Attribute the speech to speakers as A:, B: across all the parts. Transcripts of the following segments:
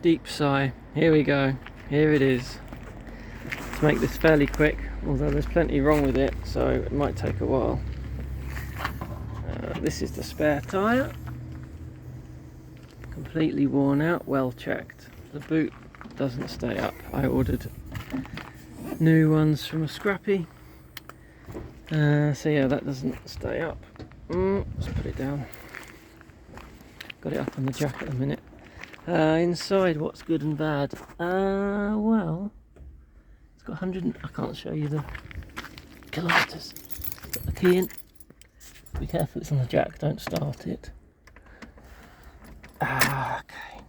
A: deep sigh. Here we go. Here it is. To make this fairly quick, although there's plenty wrong with it, so it might take a while. This is the spare tyre. Completely worn out, well checked. The boot doesn't stay up. I ordered new ones from a scrappy. So yeah, that doesn't stay up. Let's put it down. Got it up on the jack at the minute. Inside, what's good and bad? Well, it's got 100. I can't show you the kilometres. Put the key in. Be careful, it's on the jack. Don't start it. Okay.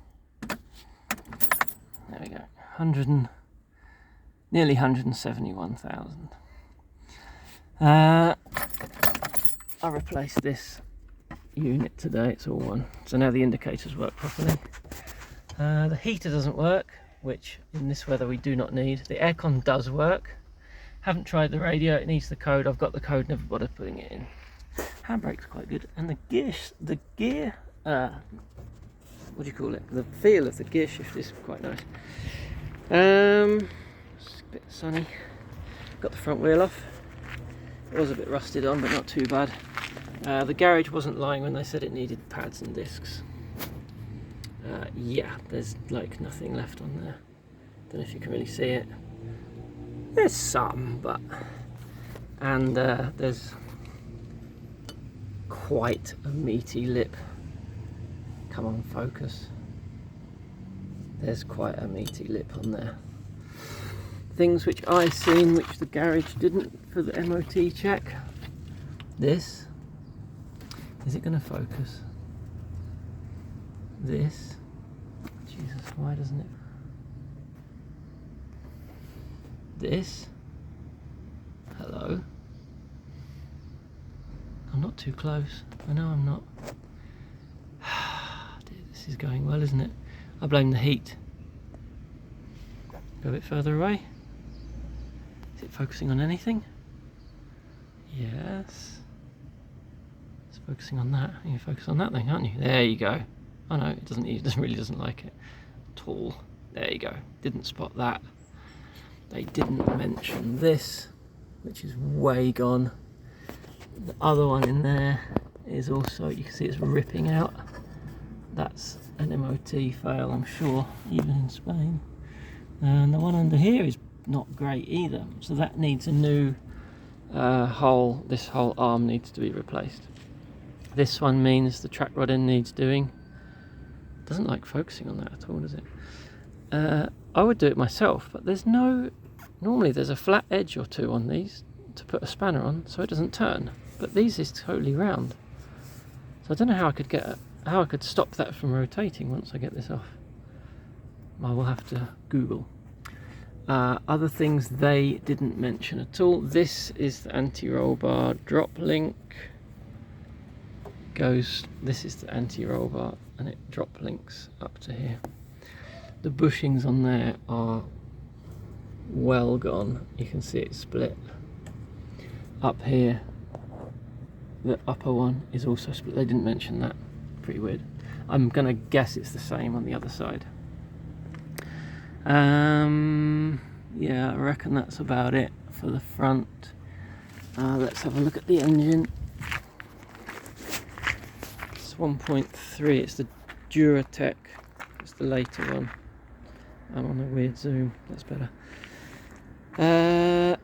A: There we go. Nearly 171,000. I replaced this unit today. It's all one. So now the indicators work properly. The heater doesn't work, which in this weather we do not need. The aircon does work. Haven't tried the radio. It needs the code. I've got the code. Never bothered putting it in. Handbrake's quite good, and the gear. What do you call it? The feel of the gear shift is quite nice. It's a bit sunny. Got the front wheel off. It was a bit rusted on, but not too bad. The garage wasn't lying when they said it needed pads and discs. Yeah, there's like nothing left on there. Don't know if you can really see it. There's some, but... And there's quite a meaty lip. Come on, focus. There's quite a meaty lip on there. Things which I seen which the garage didn't for the MOT check. This. Is it going to focus? This. Jesus, why doesn't it? This. Hello. I'm not too close. I know I'm not. This is going well, isn't it? I blame the heat. Go a bit further away. Is it focusing on anything? Yes. It's focusing on that. You can focus on that thing, aren't you? There you go. Oh no, it doesn't. It really doesn't like it at all. There you go. Didn't spot that. They didn't mention this, which is way gone. The other one in there is also, you can see it's ripping out. That's an MOT fail, I'm sure, even in Spain. And the one under here is not great either, so that needs a new hole. This whole arm needs to be replaced. This one means the track rod end needs doing. Doesn't like focusing on that at all, does it? I would do it myself, but there's no... Normally there's a flat edge or two on these to put a spanner on so it doesn't turn, but these is totally round. So I don't know how I could stop that from rotating once I get this off. I will have to Google. Other things they didn't mention at all. This is the anti-roll bar drop link. This is the anti-roll bar, and it drop links up to here. The bushings on there are well gone. You can see it split. Up here, the upper one is also split. They didn't mention that. Pretty weird. I'm gonna guess it's the same on the other side. Yeah, I reckon that's about it for the front. Let's have a look at the engine. It's 1.3. It's the Duratac. It's the later one. I'm on a weird zoom. That's better.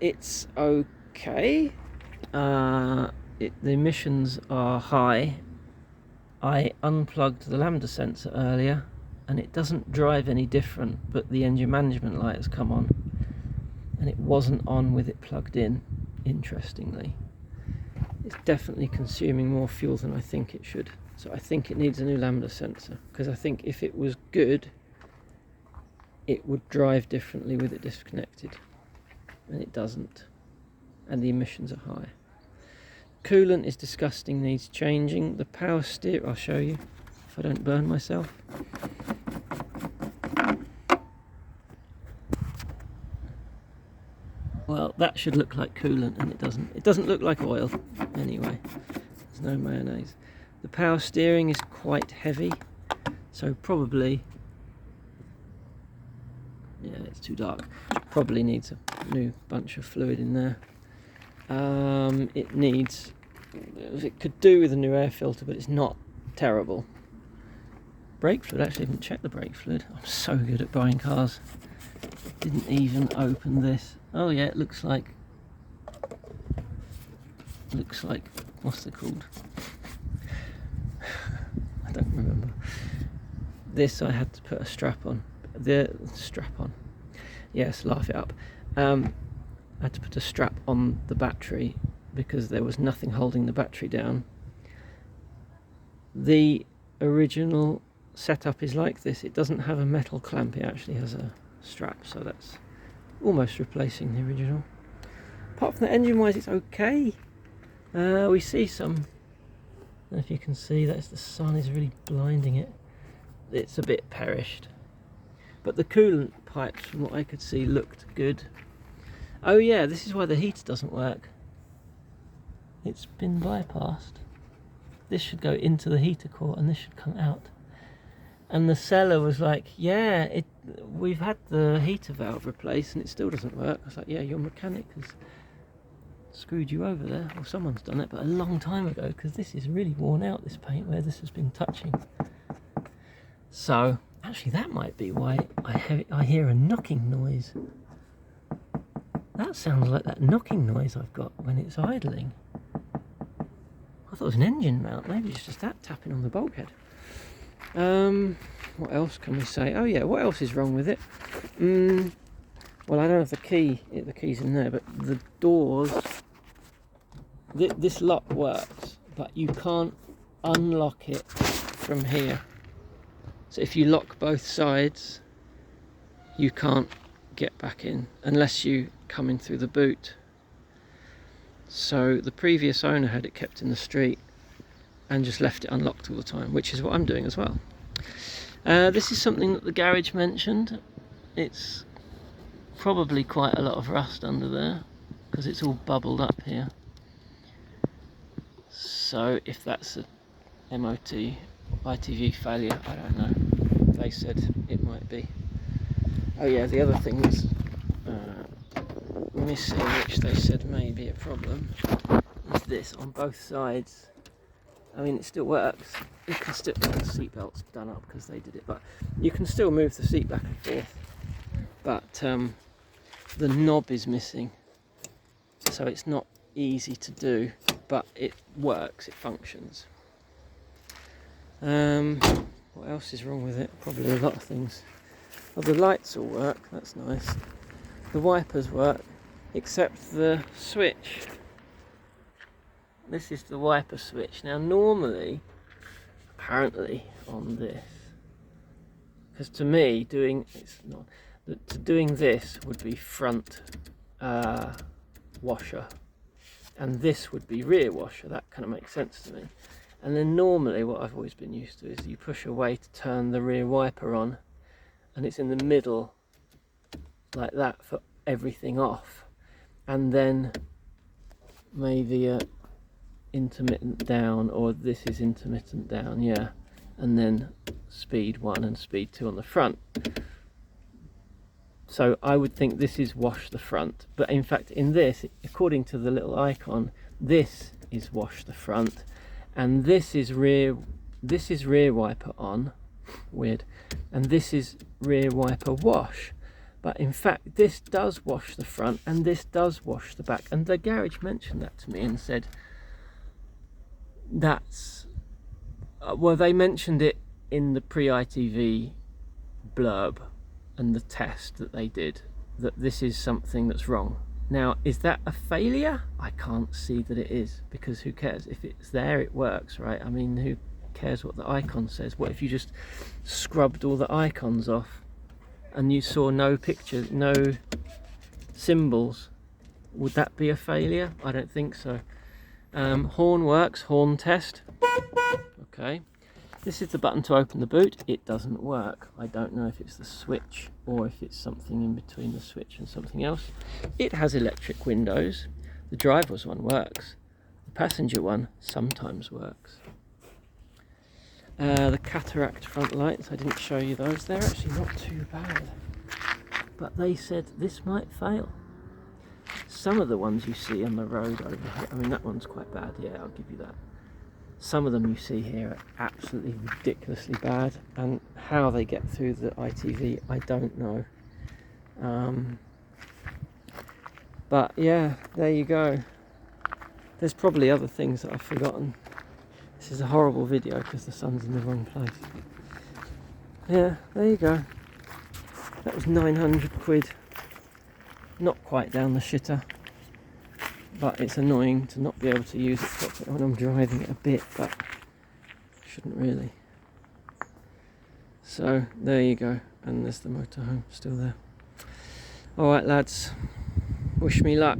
A: It's okay. The emissions are high. I unplugged the lambda sensor earlier and it doesn't drive any different, but the engine management light has come on and it wasn't on with it plugged in, interestingly. It's definitely consuming more fuel than I think it should, so I think it needs a new lambda sensor, because I think if it was good it would drive differently with it disconnected, and it doesn't, and the emissions are high. Coolant is disgusting, needs changing. The power steer, I'll show you if I don't burn myself. Well, that should look like coolant, and it doesn't. It doesn't look like oil anyway. There's no mayonnaise. The power steering is quite heavy, so probably it's too dark. Probably needs a new bunch of fluid in there. It could do with a new air filter, but it's not terrible. Brake fluid, actually haven't checked the brake fluid. I'm so good at buying cars. Didn't even open this. Oh yeah, it looks like, what's it called? I don't remember. This I had to put a strap on. Yes, laugh it up. I had to put a strap on the battery because there was nothing holding the battery down. The original setup is like this. It doesn't have a metal clamp, it actually has a strap, so that's almost replacing the original. Apart from the engine wise, it's okay. We see some, I don't know if you can see, that's the sun is really blinding it. It's a bit perished, but the coolant pipes, from what I could see, looked good. Oh yeah, this is why the heater doesn't work. It's been bypassed. This should go into the heater core and this should come out. And the seller was like, yeah, we've had the heater valve replaced and it still doesn't work. I was like, yeah, your mechanic has screwed you over there, or someone's done it, but a long time ago, because this is really worn out, this paint, where this has been touching. So actually that might be why I hear a knocking noise. That sounds like that knocking noise I've got when it's idling. I thought it was an engine mount. Maybe it's just that tapping on the bulkhead. What else can we say? Oh yeah, what else is wrong with it? Well, I don't have the key's in there, but the doors, this lock works, but you can't unlock it from here. So if you lock both sides, you can't get back in unless you come in through the boot. So the previous owner had it kept in the street and just left it unlocked all the time, which is what I'm doing as well. This is something that the garage mentioned. It's probably quite a lot of rust under there because it's all bubbled up here. So if that's a MOT ITV failure, I don't know. They said it might be. Oh yeah, the other thing that's missing, which they said may be a problem, is this on both sides. I mean, it still works. You can still, the seatbelt's done up because they did it, but you can still move the seat back and forth. But the knob is missing, so it's not easy to do, but it works, it functions. What else is wrong with it? Probably a lot of things. Well, the lights all work, that's nice. The wipers work, except the switch. This is the wiper switch. Now normally, apparently on this, because to me doing this would be front washer, and this would be rear washer. That kind of makes sense to me. And then normally what I've always been used to is you push away to turn the rear wiper on, and it's in the middle like that for everything off, and then maybe a intermittent down, or this is intermittent down, yeah, and then speed 1 and speed 2 on the front. So I would think this is wash the front, but in fact in this, according to the little icon, this is wash the front, and this is rear wiper on, weird, and this is rear wiper wash. But in fact this does wash the front and this does wash the back, and the garage mentioned that to me and said that's well, they mentioned it in the pre-ITV blurb and the test that they did, that this is something that's wrong. Now, is that a failure? I can't see that it is, because who cares? If it's there, it works, right? I mean, who cares what the icon says? What if you just scrubbed all the icons off and you saw no pictures, no symbols? Would that be a failure? I don't think so. Horn works, horn test. Okay. This is the button to open the boot. It doesn't work. I don't know if it's the switch or if it's something in between the switch and something else. It has electric windows. The driver's one works. The passenger one sometimes works. The cataract front lights, I didn't show you those. They're actually not too bad. but they said this might fail. Some of the ones you see on the road over here, I mean that one's quite bad, yeah, I'll give you that. Some of them you see here are absolutely ridiculously bad, and how they get through the ITV, I don't know. But yeah, there you go. There's probably other things that I've forgotten. This is a horrible video because the sun's in the wrong place. Yeah, there you go. That was 900 quid. Not quite down the shitter, but it's annoying to not be able to use it properly when I'm driving it a bit, but shouldn't really. So there you go, and there's the motorhome still there. Alright lads, wish me luck.